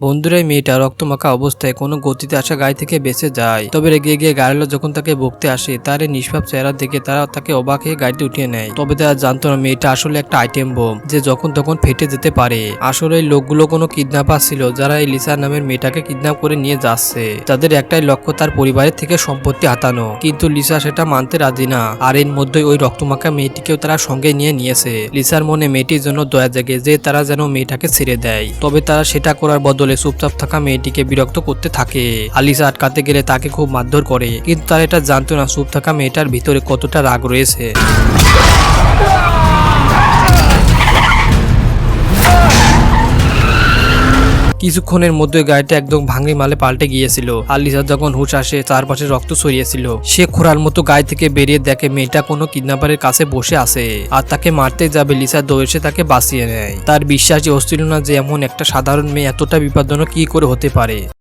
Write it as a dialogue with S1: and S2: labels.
S1: বন্ধুরা এই মেয়েটা রক্তমাখা অবস্থায় কোনো গতিতে আসা গাড়ি থেকে বেঁচে যায়। তবে রেগে গিয়ে গাড়িওয়ালা যখন তাকে বকতে আসে তার এই নিষ্পাপ চেহারা দেখে তারা তাকে অবাক হয়ে গাড়িতে উঠিয়ে নেয়। তবে তারা জানতো না মেয়েটা আসলে একটা আইটেম বোম যে যখন তখন ফেটে যেতে পারে। আসলে এই লোকগুলো কোনো কিডন্যাপার ছিল যারা এই লিসা নামের মেয়েটাকে কিডন্যাপ করে নিয়ে যাচ্ছে। তাদের একটাই লক্ষ্য তার পরিবারের থেকে সম্পত্তি হাতানো, কিন্তু লিসা সেটা মানতে রাজি না। আর এর মধ্যে ওই রক্তমাখা মেয়েটিকেও তারা সঙ্গে নিয়েছে। লিসার মনে মেয়েটির জন্য দয়া জাগে যে তারা যেন মেয়েটাকে ছেড়ে দেয়। তবে তারা সেটা করার বদলে চুপচাপ থাকা মেয়েটিকে বিরক্ত করতে থাকে। আলিসা আটকাতে গেলে তাকে খুব মারধর করে, কিন্তু তারা এটা জানতো না চুপ থাকা মেয়েটার ভিতরে কতটা রাগ রয়েছে। কিছুক্ষণের মধ্যে গাড়িটা একদম ভাঙে মালে পাল্টে গিয়েছিল। আর লিসা যখন হুঁশ আসে চারপাশে রক্ত ছড়িয়েছিল। সে খোঁড়ার মতো গাড়ি থেকে বেরিয়ে দেখে মেয়েটা কোনো কিডন্যাপারের কাছে বসে আছে আর তাকে মারতে যাবে। লিসা দৌড়ে তাকে বাঁচিয়ে নেয়। তার বিশ্বাসই হচ্ছিল না যে এমন একটা সাধারণ মেয়ে এতটা বিপজ্জনক কি করে হতে পারে।